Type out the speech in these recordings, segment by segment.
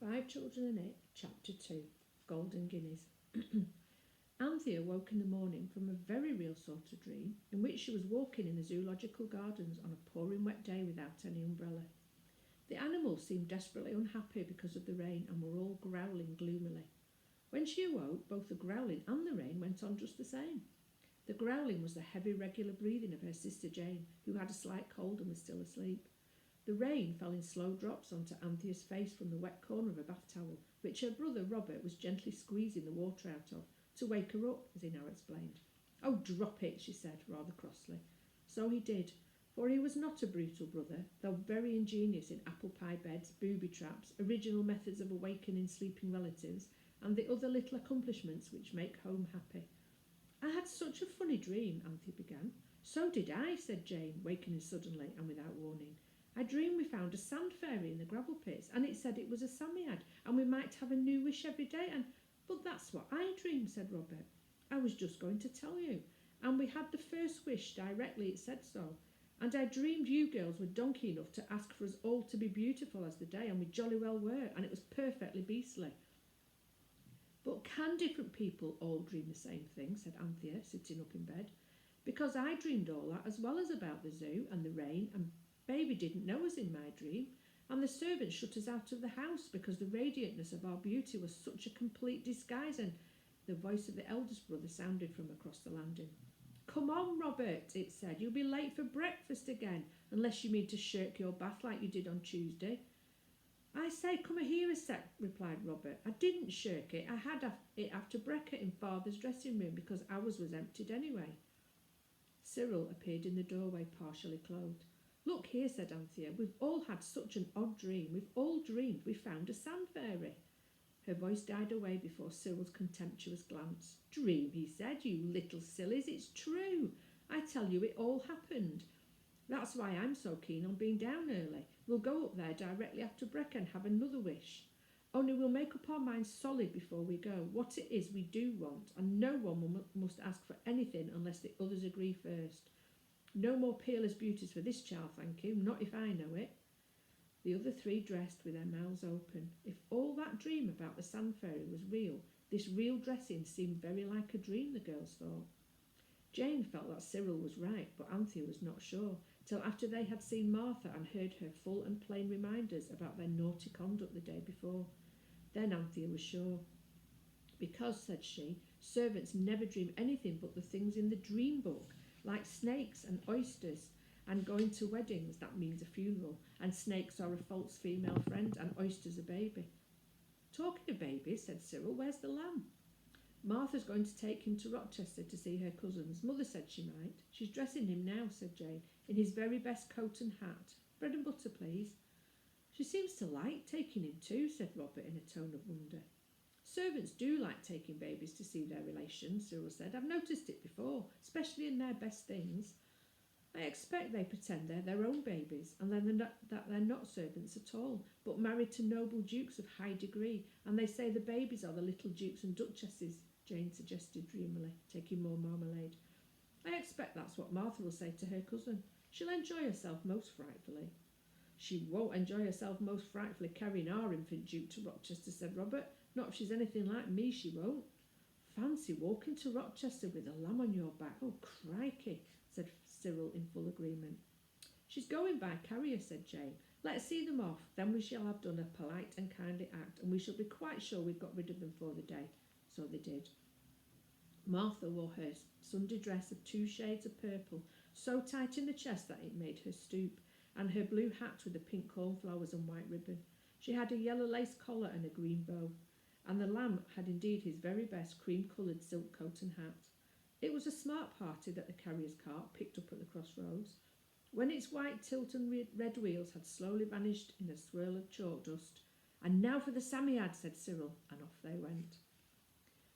Five Children and It, Chapter 2, Golden Guineas. Anthea woke in the morning from a very real sort of dream in which she was walking in the zoological gardens on a pouring wet day without any umbrella. The animals seemed desperately unhappy because of the rain and were all growling gloomily. When she awoke, both the growling and the rain went on just the same. The growling was the heavy, regular breathing of her sister Jane, who had a slight cold and was still asleep. The rain fell in slow drops onto Anthea's face from the wet corner of a bath towel, which her brother Robert was gently squeezing the water out of, to wake her up, as he now explained. "Oh, drop it," she said, rather crossly. So he did, for he was not a brutal brother, though very ingenious in apple pie beds, booby traps, original methods of awakening sleeping relatives, and the other little accomplishments which make home happy. "I had such a funny dream," Anthea began. "So did I," said Jane, wakening suddenly and without warning. "I dreamed we found a sand fairy in the gravel pits, and it said it was a Psammead, and we might have a new wish every day, and—" "But that's what I dreamed," said Robert. "I was just going to tell you. And we had the first wish directly it said so. And I dreamed you girls were donkey enough to ask for us all to be beautiful as the day, and we jolly well were, and it was perfectly beastly." "But can different people all dream the same thing?" said Anthea, sitting up in bed. "Because I dreamed all that, as well as about the zoo and the rain, and Baby didn't know us in my dream, and the servants shut us out of the house because the radiantness of our beauty was such a complete disguise, and—" The voice of the eldest brother sounded from across the landing. "Come on, Robert," it said. "You'll be late for breakfast again, unless you mean to shirk your bath like you did on Tuesday." "I say, come here a sec," replied Robert. "I didn't shirk it. I had it after breakfast in Father's dressing room because ours was emptied anyway." Cyril appeared in the doorway, partially clothed. "Look here," said Anthea. "We've all had such an odd dream. We've all dreamed we found a sand fairy." Her voice died away before Cyril's contemptuous glance. "Dream," he said. "You little sillies, it's true. I tell you, it all happened. That's why I'm so keen on being down early. We'll go up there directly after breakfast and have another wish. Only we'll make up our minds solid before we go, what it is we do want, and no one must ask for anything unless the others agree first. No more peerless beauties for this child, thank you, not if I know it." The other three dressed with their mouths open. If all that dream about the sand fairy was real, this real dressing seemed very like a dream, the girls thought. Jane felt that Cyril was right, but Anthea was not sure, till after they had seen Martha and heard her full and plain reminders about their naughty conduct the day before. Then Anthea was sure. "Because," said she, "servants never dream anything but the things in the dream book, like snakes and oysters, and going to weddings, that means a funeral, and snakes are a false female friend, and oysters a baby." "Talking of babies," said Cyril, "where's the lamb?" "Martha's going to take him to Rochester to see her cousins. Mother said she might. She's dressing him now," said Jane, "in his very best coat and hat. Bread and butter, please." "She seems to like taking him too," said Robert in a tone of wonder. "Servants do like taking babies to see their relations," Cyril said. "I've noticed it before, especially in their best things. I expect they pretend they're their own babies, and then that they're not servants at all, but married to noble dukes of high degree, and they say the babies are the little dukes and duchesses," Jane suggested dreamily, taking more marmalade. "I expect that's what Martha will say to her cousin. She'll enjoy herself most frightfully." "She won't enjoy herself most frightfully carrying our infant duke to Rochester," said Robert. "Not if she's anything like me, she won't." "Fancy walking to Rochester with a lamb on your back. Oh, crikey," said Cyril in full agreement. "She's going by carrier," said Jane. "Let's see them off, then we shall have done a polite and kindly act, and we shall be quite sure we've got rid of them for the day." So they did. Martha wore her Sunday dress of 2 shades of purple, so tight in the chest that it made her stoop, and her blue hat with the pink cornflowers and white ribbon. She had a yellow lace collar and a green bow, and the lamb had indeed his very best cream-coloured silk coat and hat. It was a smart party that the carrier's cart picked up at the crossroads. When its white tilt and red wheels had slowly vanished in a swirl of chalk dust, "And now for the Psammead," said Cyril, and off they went.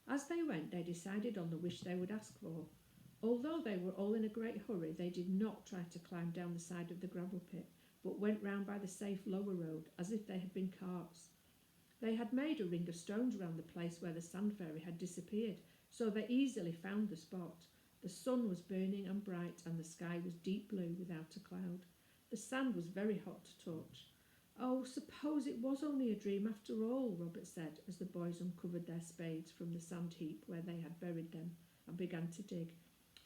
As they went, they decided on the wish they would ask for. Although they were all in a great hurry, they did not try to climb down the side of the gravel pit, but went round by the safe lower road, as if they had been carts. They had made a ring of stones round the place where the sand fairy had disappeared, so they easily found the spot. The sun was burning and bright, and the sky was deep blue without a cloud. The sand was very hot to touch. Oh, suppose it was only a dream after all, Robert said, as the boys uncovered their spades from the sand heap where they had buried them and began to dig.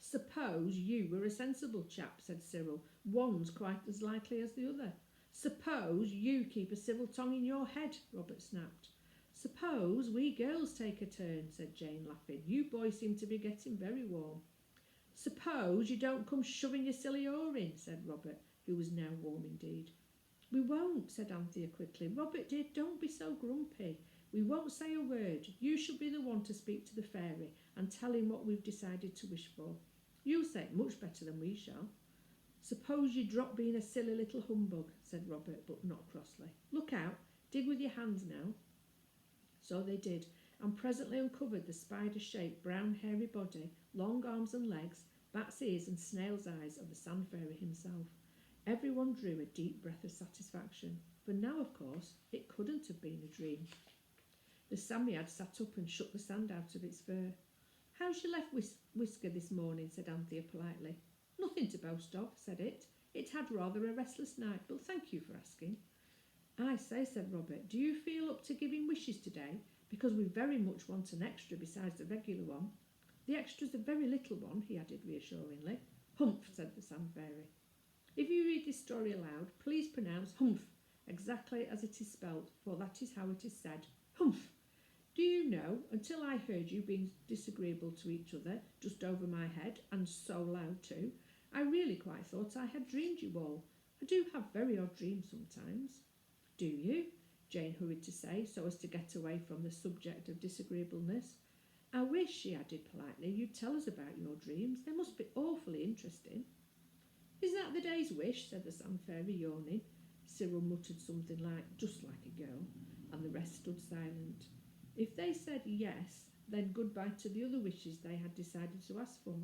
Suppose you were a sensible chap, said Cyril. One's quite as likely as the other. Suppose you keep a civil tongue in your head, Robert snapped. Suppose we girls take a turn, said Jane, laughing. You boys seem to be getting very warm. Suppose you don't come shoving your silly oar in, said Robert, who was now warm indeed. We won't, said Anthea quickly. Robert dear, don't be so grumpy. We won't say a word. You shall be the one to speak to the fairy and tell him what we've decided to wish for. You'll say it much better than we shall. Suppose you drop being a silly little humbug, said Robert, but not crossly. Look out, dig with your hands now. So they did, and presently uncovered the spider-shaped brown hairy body, long arms and legs, bat's ears and snail's eyes of the sand fairy himself. Everyone drew a deep breath of satisfaction, for now, of course, it couldn't have been a dream. The Psammead sat up and shook the sand out of its fur. How's your left whisker this morning, said Anthea politely. Nothing to boast of, said it. It had rather a restless night, but thank you for asking. I say, said Robert, do you feel up to giving wishes today? Because we very much want an extra besides the regular one. The extra's a very little one, he added reassuringly. Humph, said the Sand Fairy. If you read this story aloud, please pronounce humph exactly as it is spelt, for that is how it is said. Humph! Do you know, until I heard you being disagreeable to each other, just over my head, and so loud too, I really quite thought I had dreamed you all. I do have very odd dreams sometimes. Do you? Jane hurried to say, so as to get away from the subject of disagreeableness. I wish, she added politely, you'd tell us about your dreams. They must be awfully interesting. Is that the day's wish? Said the Sand Fairy, yawning. Cyril muttered something like, just like a girl, and the rest stood silent. If they said yes, then goodbye to the other wishes they had decided to ask for.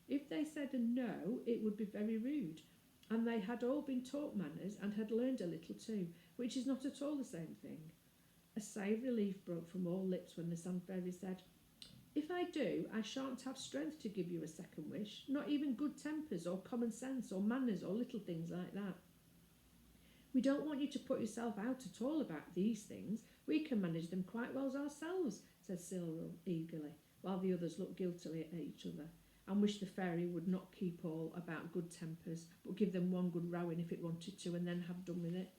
If they said no, it would be very rude, and they had all been taught manners and had learned a little too, which is not at all the same thing. A sigh of relief broke from all lips when the Sand Fairy said, if I do, I shan't have strength to give you a second wish, not even good tempers or common sense or manners or little things like that. We don't want you to put yourself out at all about these things. We can manage them quite well ourselves, said Cyril eagerly, while the others looked guiltily at each other and wished the fairy would not keep all about good tempers, but give them one good rowing if it wanted to and then have done with it.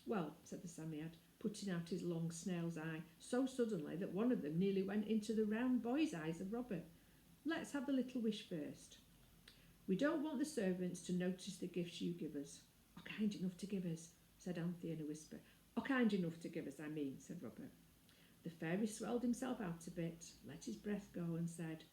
Well, said the Psammead, putting out his long snail's eye so suddenly that one of them nearly went into the round boy's eyes of Robert. Let's have the little wish first. We don't want the servants to notice the gifts you give us. Or kind enough to give us, said Anthea in a whisper. Or kind enough to give us, I mean, said Robert. The fairy swelled himself out a bit, let his breath go and said,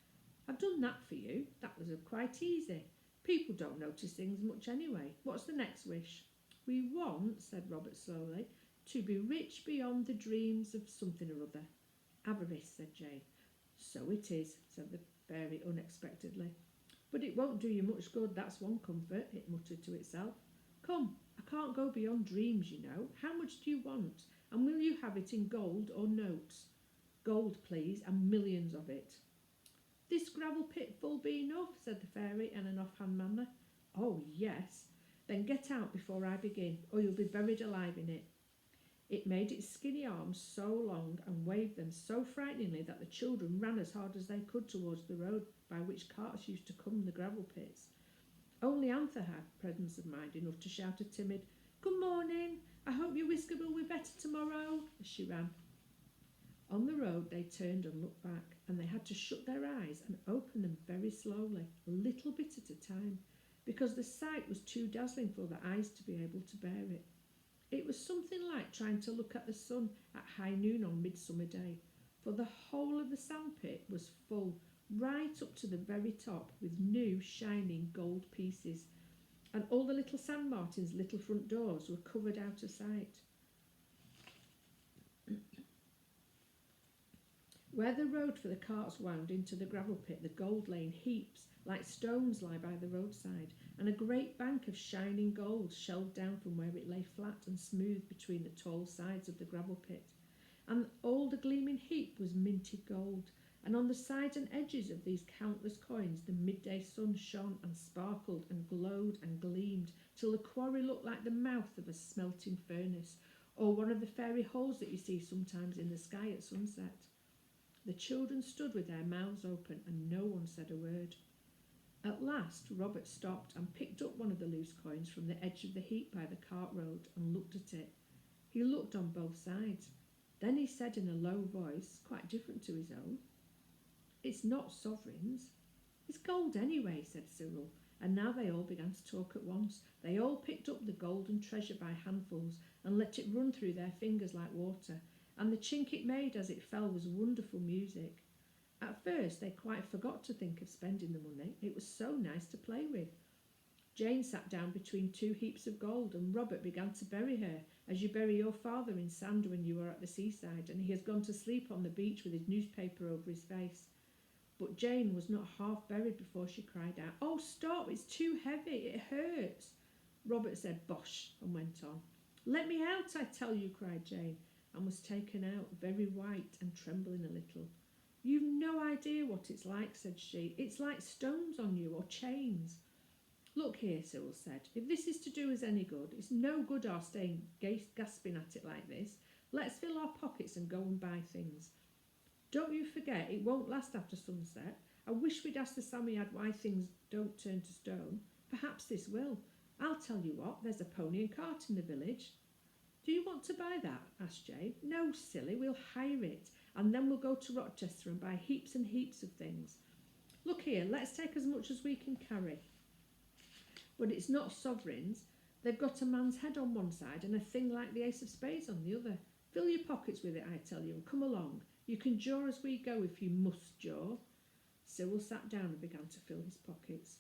I've done that for you. That was quite easy. People don't notice things much anyway. What's the next wish? We want, said Robert slowly, to be rich beyond the dreams of something or other. Avarice, said Jane. So it is, said the fairy unexpectedly. But it won't do you much good, that's one comfort, it muttered to itself. Come, I can't go beyond dreams, you know. How much do you want? And will you have it in gold or notes? Gold, please, and millions of it. This gravel pit full be enough, said the fairy in an offhand manner. Oh, yes. Then get out before I begin, or you'll be buried alive in it. It made its skinny arms so long and waved them so frighteningly that the children ran as hard as they could towards the road by which carts used to come the gravel pits. Only Anthea had presence of mind enough to shout a timid, Good morning, I hope your whisker will be better tomorrow, as she ran. On the road they turned and looked back, and they had to shut their eyes and open them very slowly, a little bit at a time, because the sight was too dazzling for their eyes to be able to bear it. It was something like trying to look at the sun at high noon on Midsummer Day, for the whole of the sandpit was full, right up to the very top, with new shining gold pieces, and all the little sand martins' little front doors were covered out of sight. Where the road for the carts wound into the gravel pit, the gold lay in heaps, like stones lie by the roadside, and a great bank of shining gold shelved down from where it lay flat and smooth between the tall sides of the gravel pit. And all the gleaming heap was minted gold, and on the sides and edges of these countless coins the midday sun shone and sparkled and glowed and gleamed till the quarry looked like the mouth of a smelting furnace, or one of the fairy holes that you see sometimes in the sky at sunset. The children stood with their mouths open, and no one said a word. At last Robert stopped and picked up one of the loose coins from the edge of the heap by the cart road and looked at it. He looked on both sides. Then he said in a low voice, quite different to his own, "It's not sovereigns." "It's gold anyway," said Cyril, and now they all began to talk at once. They all picked up the golden treasure by handfuls and let it run through their fingers like water, and the chink it made as it fell was wonderful music. At first they quite forgot to think of spending the money. It was so nice to play with. Jane sat down between two heaps of gold, and Robert began to bury her, as you bury your father in sand when you are at the seaside, and he has gone to sleep on the beach with his newspaper over his face. But Jane was not half buried before she cried out, "Oh, stop, it's too heavy, it hurts." Robert said, "Bosh," and went on. "Let me out, I tell you," cried Jane, and was taken out, very white and trembling a little. "You've no idea what it's like," said she. "It's like stones on you, or chains." "Look here," Cyril said, "if this is to do us any good, it's no good our staying gasping at it like this. Let's fill our pockets and go and buy things. Don't you forget, it won't last after sunset. I wish we'd asked the Psammead why things don't turn to stone. Perhaps this will. I'll tell you what, there's a pony and cart in the village." "Do you want to buy that?" asked Jane. "No, silly, we'll hire it, and then we'll go to Rochester and buy heaps and heaps of things. Look here, let's take as much as we can carry. But it's not sovereigns. They've got a man's head on one side and a thing like the ace of spades on the other. Fill your pockets with it, I tell you, and come along. You can jaw as we go if you must jaw." Cyril sat down and began to fill his pockets.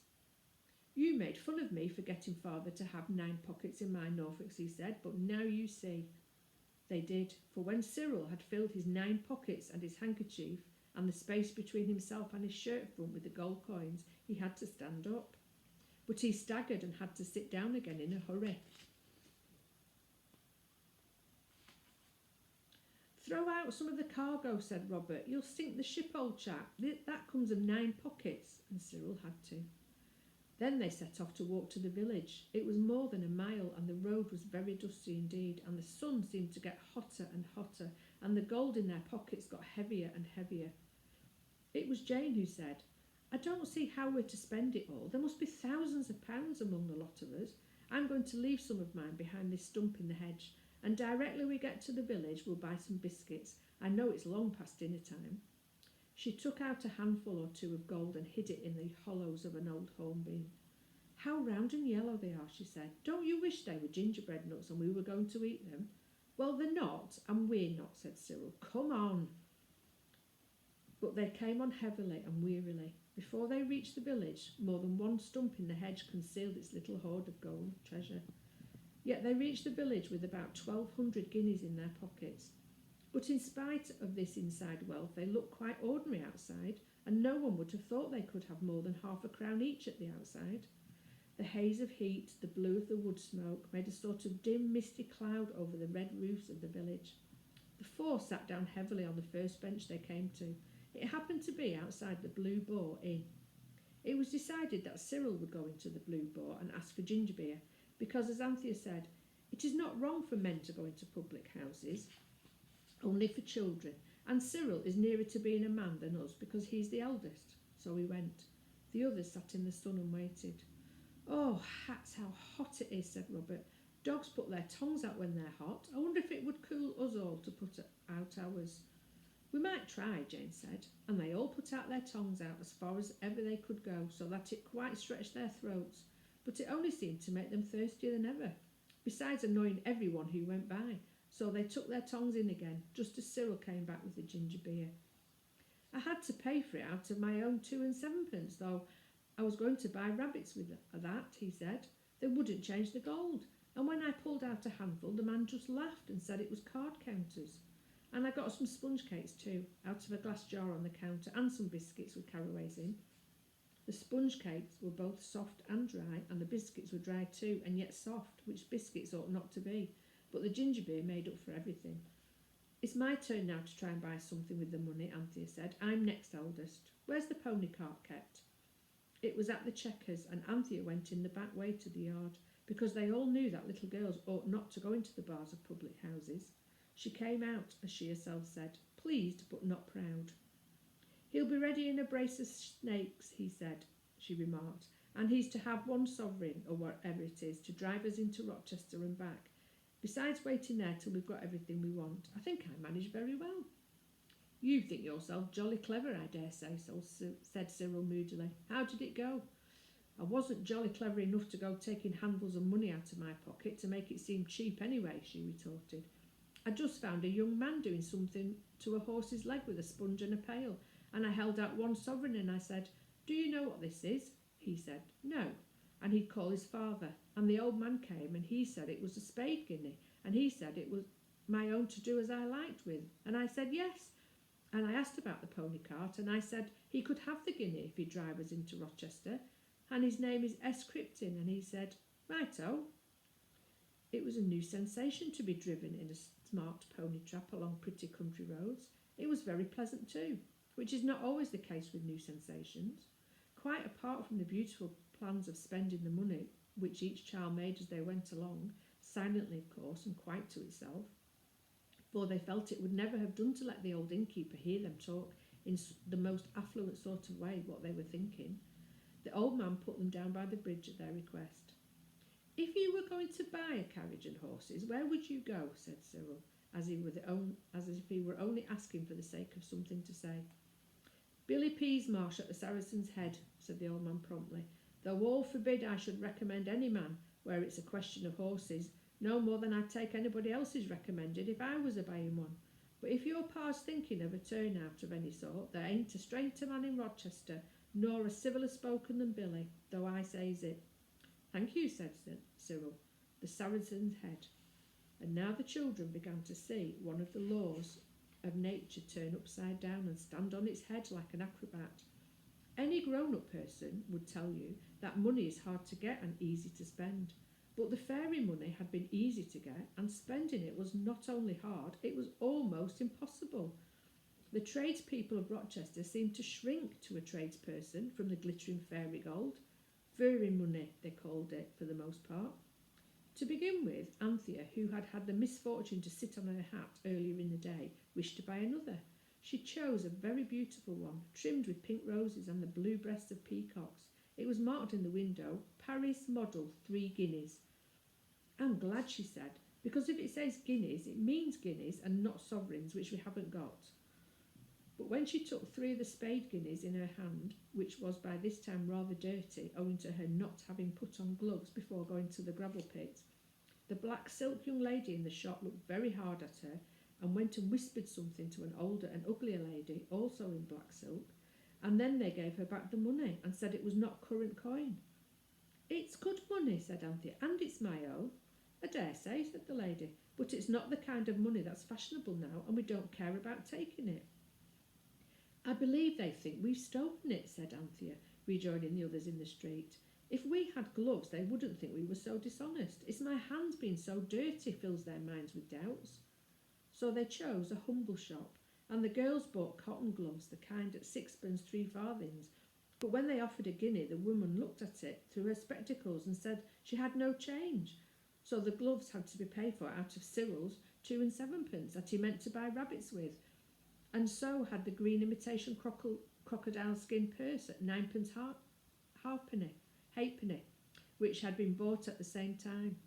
"You made fun of me for getting father to have 9 pockets in my Norfolks," he said, "but now you see." They did, for when Cyril had filled his 9 pockets and his handkerchief and the space between himself and his shirt front with the gold coins, he had to stand up. But he staggered and had to sit down again in a hurry. "Throw out some of the cargo," said Robert. "You'll sink the ship, old chap. That comes of 9 pockets," and Cyril had to. Then they set off to walk to the village. It was more than a mile, and the road was very dusty indeed, and the sun seemed to get hotter and hotter, and the gold in their pockets got heavier and heavier. It was Jane who said, "I don't see how we're to spend it all. There must be thousands of pounds among the lot of us. I'm going to leave some of mine behind this stump in the hedge, and directly we get to the village we'll buy some biscuits. I know it's long past dinner time." She took out a handful or 2 of gold and hid it in the hollows of an old hornbeam. "How round and yellow they are," she said. "Don't you wish they were gingerbread nuts and we were going to eat them?" "Well, they're not, and we're not," said Cyril. "Come on." But they came on heavily and wearily. Before they reached the village, more than one stump in the hedge concealed its little hoard of gold treasure. Yet they reached the village with about 1,200 guineas in their pockets. But in spite of this inside wealth, they looked quite ordinary outside, and no one would have thought they could have more than half a crown each at the outside. The haze of heat, the blue of the wood smoke, made a sort of dim, misty cloud over the red roofs of the village. The 4 sat down heavily on the first bench they came to. It happened to be outside the Blue Boar Inn. It was decided that Cyril would go into the Blue Boar and ask for ginger beer, because, as Anthea said, it is not wrong for men to go into public houses, only for children, and Cyril is nearer to being a man than us because he's the eldest. So he went. The others sat in the sun and waited. "Oh, hats, how hot it is," said Robert. "Dogs put their tongues out when they're hot. I wonder if it would cool us all to put out ours." "We might try," Jane said, and they all put out their tongues out as far as ever they could go, so that it quite stretched their throats, but it only seemed to make them thirstier than ever, besides annoying everyone who went by, so they took their tongues in again, just as Cyril came back with the ginger beer. "I had to pay for it out of my own 2 and 7pence, though I was going to buy rabbits with that," he said. "They wouldn't change the gold, and when I pulled out a handful, the man just laughed and said it was card counters. And I got some sponge cakes too, out of a glass jar on the counter, and some biscuits with caraways in. The sponge cakes were both soft and dry, and the biscuits were dry too, and yet soft, which biscuits ought not to be, but the ginger beer made up for everything. It's my turn now to try and buy something with the money, Anthea said. I'm next eldest. Where's the pony cart kept? It was at the Chequers, and Anthea went in the back way to the yard, because they all knew that little girls ought not to go into the bars of public houses. She came out, as she herself said, pleased but not proud. He'll be ready in a brace of snakes, he said, she remarked, and he's to have 1 sovereign, or whatever it is, to drive us into Rochester and back. Besides waiting there till we've got everything we want. I think I manage very well. You think yourself jolly clever, I dare say, said Cyril moodily. How did it go? I wasn't jolly clever enough to go taking handfuls of money out of my pocket to make it seem cheap anyway, she retorted. I just found a young man doing something to a horse's leg with a sponge and a pail, and I held out 1 sovereign and I said, do you know what this is? He said, no. And he'd call his father, and the old man came and he said it was a spade guinea, and he said it was my own to do as I liked with, and I said yes. And I asked about the pony cart, and I said he could have the guinea if he'd drive us into Rochester, and his name is S. Krypton, and he said, righto. It was a new sensation to be driven in a smart pony trap along pretty country roads. It was very pleasant too, which is not always the case with new sensations. Quite apart from the beautiful plans of spending the money, which each child made as they went along, silently of course, and quite to itself, for they felt it would never have done to let the old innkeeper hear them talk in the most affluent sort of way what they were thinking. The old man put them down by the bridge at their request. If you were going to buy a carriage and horses, where would you go? Said Cyril, as if he were only asking for the sake of something to say. Billy Peasmarsh at the Saracen's Head, said the old man promptly, though all forbid I should recommend any man where it's a question of horses, no more than I'd take anybody else's recommended if I was a buying one. But if your pa's thinking of a turnout of any sort, there ain't a straighter man in Rochester, nor a civiller spoken than Billy, though I says it. Thank you, said Cyril, the Saracen's Head. And now the children began to see one of the laws of nature turn upside down and stand on its head like an acrobat. Any grown-up person would tell you that money is hard to get and easy to spend. But the fairy money had been easy to get, and spending it was not only hard, it was almost impossible. The tradespeople of Rochester seemed to shrink to a tradesperson from the glittering fairy gold. Fairy money, they called it, for the most part. To begin with, Anthea, who had had the misfortune to sit on her hat earlier in the day, wished to buy another. She chose a very beautiful one, trimmed with pink roses and the blue breasts of peacocks. It was marked in the window, Paris model, 3 guineas. I'm glad, she said, because if it says guineas, it means guineas and not sovereigns, which we haven't got. But when she took 3 of the spade guineas in her hand, which was by this time rather dirty, owing to her not having put on gloves before going to the gravel pit, the black silk young lady in the shop looked very hard at her and went and whispered something to an older and uglier lady, also in black silk, and then they gave her back the money and said it was not current coin. It's good money, said Anthea, and it's my own. I dare say, said the lady, but it's not the kind of money that's fashionable now, and we don't care about taking it. I believe they think we've stolen it, said Anthea, rejoining the others in the street. If we had gloves, they wouldn't think we were so dishonest. It's my hands being so dirty fills their minds with doubts. So they chose a humble shop, and the girls bought cotton gloves, the kind at 6pence 3 farthings. But when they offered a guinea, the woman looked at it through her spectacles and said she had no change. So the gloves had to be paid for out of Cyril's 2 and 7pence that he meant to buy rabbits with, and so had the green imitation crocodile skin purse at 9pence halfpenny, which had been bought at the same time.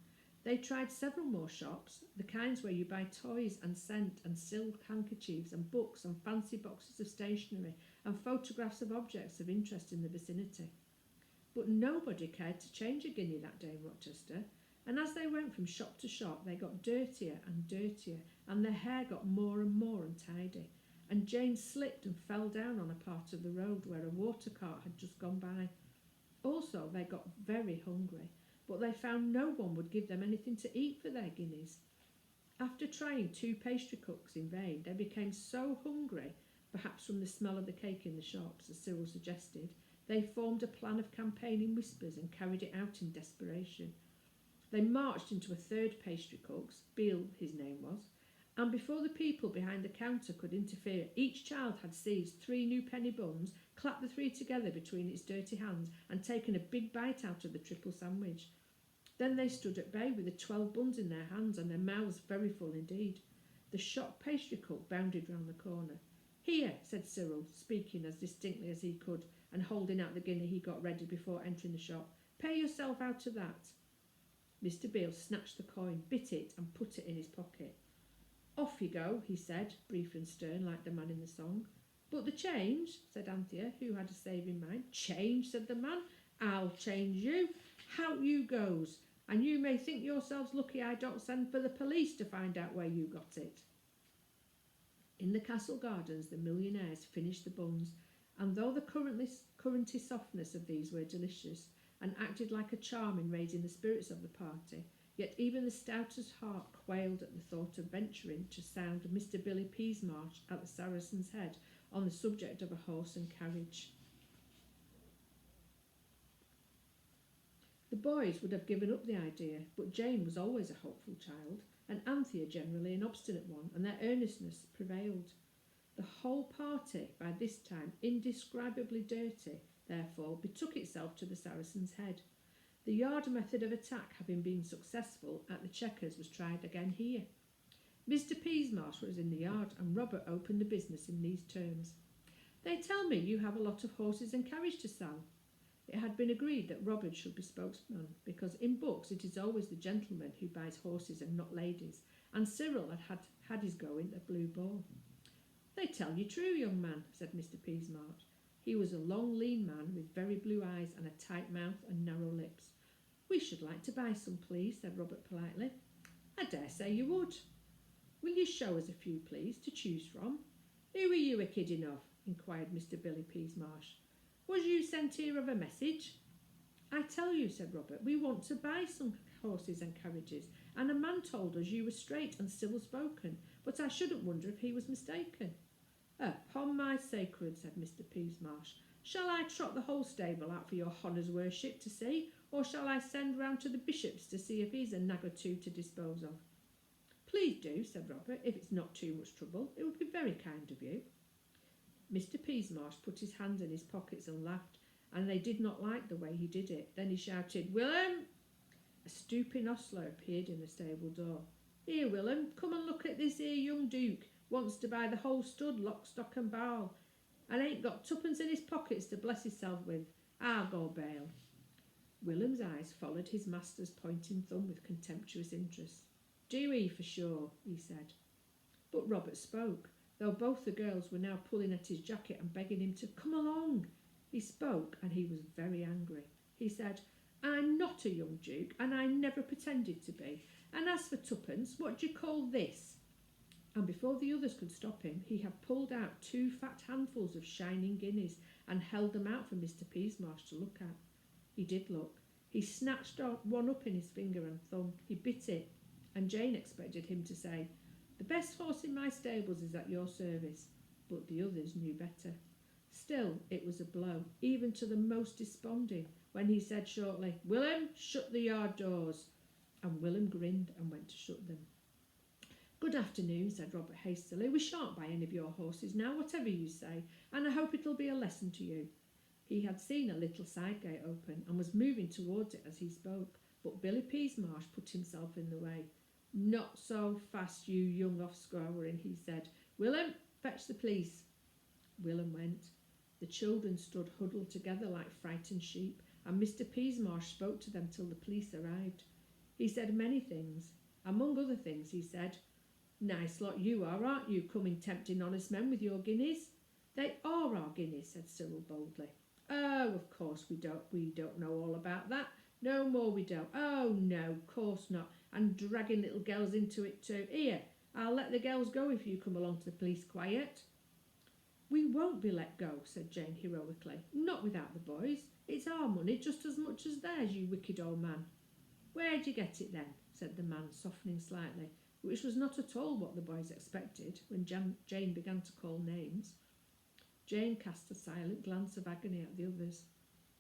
They tried several more shops, the kinds where you buy toys and scent and silk handkerchiefs and books and fancy boxes of stationery and photographs of objects of interest in the vicinity. But nobody cared to change a guinea that day in Rochester, and as they went from shop to shop they got dirtier and dirtier, and their hair got more and more untidy, and Jane slipped and fell down on a part of the road where a water cart had just gone by. Also they got very hungry, but they found no one would give them anything to eat for their guineas. After trying 2 pastry cooks in vain, they became so hungry, perhaps from the smell of the cake in the shops, as Cyril suggested, they formed a plan of campaign in whispers and carried it out in desperation. They marched into a 3rd pastry cook's, Beale his name was, and before the people behind the counter could interfere, each child had seized 3 new penny buns, clapped the 3 together between its dirty hands, and taken a big bite out of the triple sandwich. Then they stood at bay with the 12 buns in their hands and their mouths very full indeed. The shocked pastry cook bounded round the corner. "Here," said Cyril, speaking as distinctly as he could, and holding out the guinea he got ready before entering the shop. "Pay yourself out of that." Mr. Beale snatched the coin, bit it, and put it in his pocket. "Off you go," he said, brief and stern, like the man in the song. "But the change," said Anthea, who had a saving mind. "Change," said the man. "I'll change you. How you goes. And you may think yourselves lucky I don't send for the police to find out where you got it." In the castle gardens the millionaires finished the buns, and though the currenty softness of these were delicious, and acted like a charm in raising the spirits of the party, yet even the stoutest heart quailed at the thought of venturing to sound Mr. Billy Peasmarsh at the Saracen's Head on the subject of a horse and carriage. The boys would have given up the idea, but Jane was always a hopeful child, and Anthea generally an obstinate one, and their earnestness prevailed. The whole party, by this time indescribably dirty, therefore betook itself to the Saracen's Head. The yard method of attack having been successful at the Chequers was tried again here. Mr. Peasmarsh was in the yard, and Robert opened the business in these terms: "They tell me you have a lot of horses and carriage to sell." It had been agreed that Robert should be spokesman, because in books it is always the gentleman who buys horses and not ladies, and Cyril had his go in the Blue Boar. "They tell you true, young man," said Mr. Peasmarsh. He was a long, lean man with very blue eyes and a tight mouth and narrow lips. "We should like to buy some, please," said Robert politely. "I dare say you would." "Will you show us a few, please, to choose from?" "Who are you a kidding of?" inquired Mr. Billy Peasmarsh. "Was you sent here of a message?" "I tell you," said Robert, "we want to buy some horses and carriages, and a man told us you were straight and civil spoken, but I shouldn't wonder if he was mistaken." "Upon my sacred," said Mr. Peasmarsh, "shall I trot the whole stable out for your honour's worship to see, or shall I send round to the bishop's to see if he's a nag or two to dispose of?" "Please do," said Robert, "if it's not too much trouble. It would be very kind of you." Mr. Peasmarsh put his hands in his pockets and laughed, and they did not like the way he did it. Then he shouted, "Willem!" A stooping ostler appeared in the stable door. "Here, Willem, come and look at this here young duke. Wants to buy the whole stud, lock, stock and barrel, and ain't got twopence in his pockets to bless himself with. I'll go bail." Willem's eyes followed his master's pointing thumb with contemptuous interest. "Do he, for sure?" he said. But Robert spoke, though both the girls were now pulling at his jacket and begging him to come along. He spoke, and he was very angry. He said, "I'm not a young duke, and I never pretended to be. And as for twopence, what do you call this?" And before the others could stop him, he had pulled out 2 fat handfuls of shining guineas and held them out for Mr. Peasmarsh to look at. He did look. He snatched one up in his finger and thumb. He bit it, and Jane expected him to say, "The best horse in my stables is at your service," but the others knew better. Still, it was a blow, even to the most desponding, when he said shortly, "Willem, shut the yard doors." And Willem grinned and went to shut them. "Good afternoon," said Robert hastily. "We shan't buy any of your horses now, whatever you say, and I hope it'll be a lesson to you." He had seen a little side gate open and was moving towards it as he spoke, but Billy Peasmarsh put himself in the way. "Not so fast, you young offscouring," he said. "Willem, fetch the police." Willem went. The children stood huddled together like frightened sheep, and Mr. Peasmarsh spoke to them till the police arrived. He said many things. Among other things, he said, "Nice lot you are, aren't you, coming tempting honest men with your guineas?" "They are our guineas," said Cyril boldly. "Oh, of course we don't know all about that. No more we don't. Oh, no, course not. And dragging little girls into it too. Here, I'll let the girls go if you come along to the police quiet." "We won't be let go," said Jane heroically. "Not without the boys. It's our money just as much as theirs, you wicked old man." "Where'd you get it then?" said the man, softening slightly, which was not at all what the boys expected when Jane began to call names. Jane cast a silent glance of agony at the others.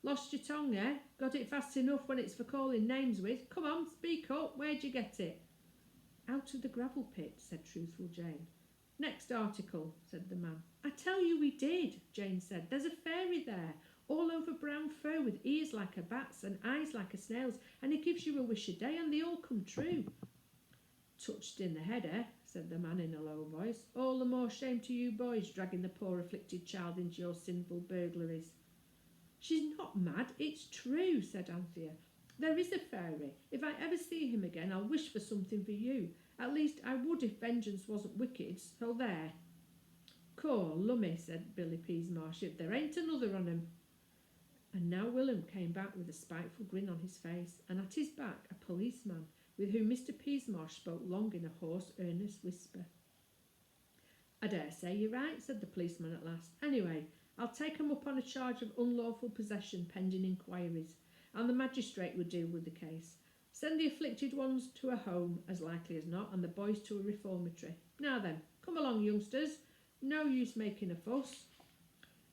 "Lost your tongue, eh? Got it fast enough when it's for calling names with. Come on, speak up. Where'd you get it?" Out of the gravel pit, said truthful Jane. Next article, said the man. I tell you we did, Jane said. There's a fairy there, all over brown fur, with ears like a bat's and eyes like a snail's, and it gives you a wish a day, and they all come true. Touched in the head, eh? Said the man in a low voice. All the more shame to you boys, dragging the poor afflicted child into your sinful burglaries. She's not mad, it's true, said Anthea. There is a fairy. If I ever see him again, I'll wish for something for you. At least I would if vengeance wasn't wicked, so there. Cor lummy, said Billy Peasmarsh, if there ain't another on 'em. And now Willem came back with a spiteful grin on his face, and at his back a policeman, with whom Mr. Peasmarsh spoke long in a hoarse, earnest whisper. I dare say you're right, said the policeman at last. Anyway, I'll take 'em up on a charge of unlawful possession pending inquiries, and the magistrate will deal with the case. Send the afflicted ones to a home, as likely as not, and the boys to a reformatory. Now then, come along, youngsters. No use making a fuss.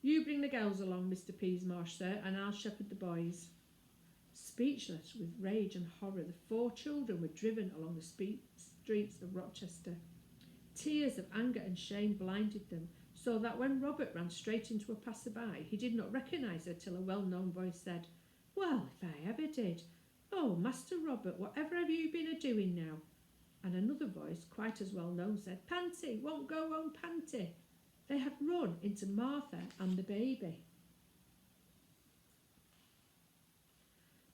You bring the girls along, Mr. Peasmarsh, sir, and I'll shepherd the boys. Speechless with rage and horror, the 4 children were driven along the streets of Rochester. Tears of anger and shame blinded them, so that when Robert ran straight into a passer-by, he did not recognise her till a well-known voice said, Well, if I ever did. Oh, Master Robert, whatever have you been a-doing now? And another voice, quite as well known, said, Panty, won't go home, Panty. They had run into Martha and the baby.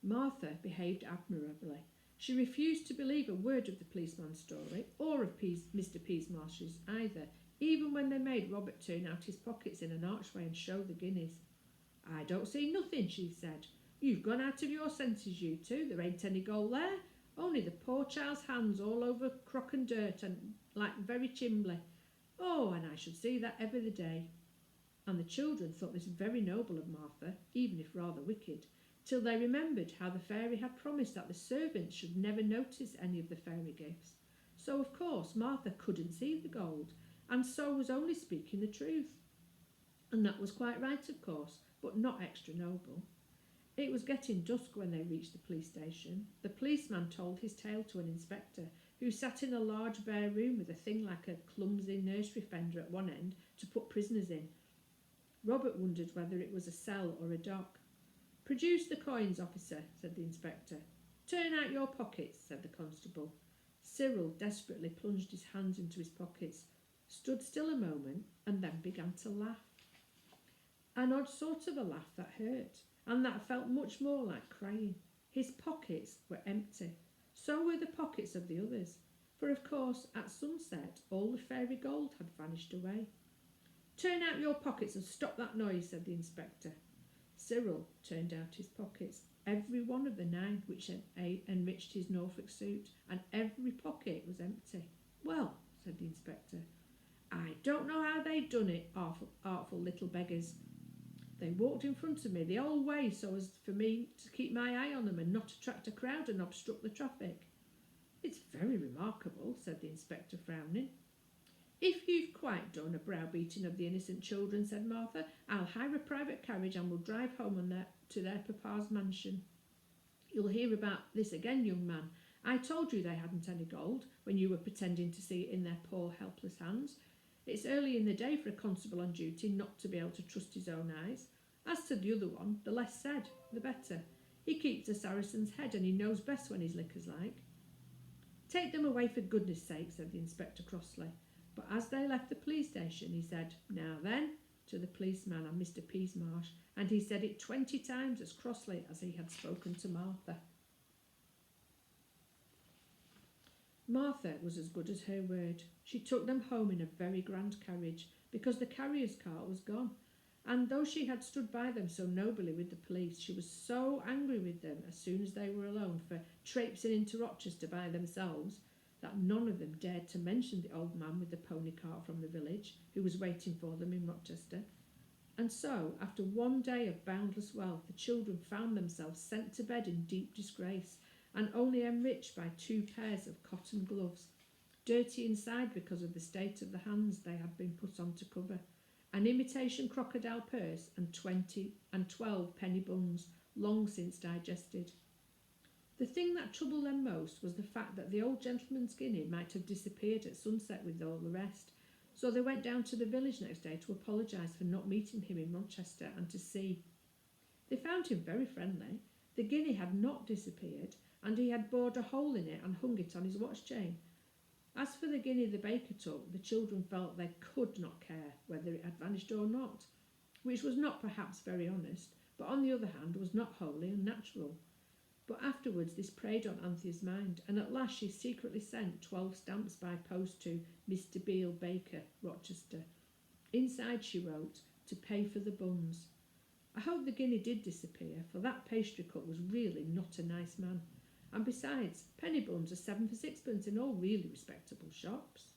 Martha behaved admirably. She refused to believe a word of the policeman's story, or of Mr. Peasmarsh's either, even when they made Robert turn out his pockets in an archway and show the guineas. I don't see nothing, she said. You've gone out of your senses, you two. There ain't any gold there. Only the poor child's hands all over crock and dirt and like very chimbly. Oh, and I should see that every the day. And the children thought this very noble of Martha, even if rather wicked, till they remembered how the fairy had promised that the servants should never notice any of the fairy gifts. So, of course, Martha couldn't see the gold, and so was only speaking the truth. And that was quite right, of course, but not extra noble. It was getting dusk when they reached the police station. The policeman told his tale to an inspector, who sat in a large bare room with a thing like a clumsy nursery fender at one end to put prisoners in. Robert wondered whether it was a cell or a dock. Produce the coins, officer, said the inspector. Turn out your pockets, said the constable. Cyril desperately plunged his hands into his pockets, stood still a moment, and then began to laugh. An odd sort of a laugh that hurt, and that felt much more like crying. His pockets were empty. So were the pockets of the others, for of course at sunset all the fairy gold had vanished away. Turn out your pockets and stop that noise, said the inspector. Cyril turned out his pockets, every one of the 9 which had enriched his Norfolk suit, and every pocket was empty. Well, said the inspector, I don't know how they done it, artful little beggars. They walked in front of me the whole way so as for me to keep my eye on them and not attract a crowd and obstruct the traffic. It's very remarkable, said the inspector, frowning. If you've quite done a browbeating of the innocent children, said Martha, I'll hire a private carriage and we'll drive home to their papa's mansion. You'll hear about this again, young man. I told you they hadn't any gold when you were pretending to see it in their poor helpless hands. It's early in the day for a constable on duty not to be able to trust his own eyes. As to the other one, the less said, the better. He keeps a Saracen's head and he knows best when his liquor's like. Take them away for goodness sake, said the inspector crossly. But as they left the police station, he said, Now then, to the policeman and Mr. Peasmarsh, and he said it 20 times as crossly as he had spoken to Martha. Martha was as good as her word. She took them home in a very grand carriage, because the carrier's cart was gone, and though she had stood by them so nobly with the police, she was so angry with them as soon as they were alone for traipsing into Rochester by themselves, that none of them dared to mention the old man with the pony cart from the village, who was waiting for them in Rochester. And so, after one day of boundless wealth, the children found themselves sent to bed in deep disgrace, and only enriched by 2 pairs of cotton gloves, dirty inside because of the state of the hands they had been put on to cover, an imitation crocodile purse, and 12 penny buns, long since digested. The thing that troubled them most was the fact that the old gentleman's guinea might have disappeared at sunset with all the rest, so they went down to the village next day to apologise for not meeting him in Manchester and to see. They found him very friendly. The guinea had not disappeared, and he had bored a hole in it and hung it on his watch chain. As for the guinea the baker took, the children felt they could not care whether it had vanished or not, which was not perhaps very honest, but on the other hand was not wholly unnatural. But afterwards this preyed on Anthea's mind, and at last she secretly sent 12 stamps by post to Mr. Beale Baker, Rochester. Inside she wrote, "To pay for the buns." I hope the guinea did disappear, for that pastry cook was really not a nice man. And besides, penny buns are 7 for 6pence in all really respectable shops.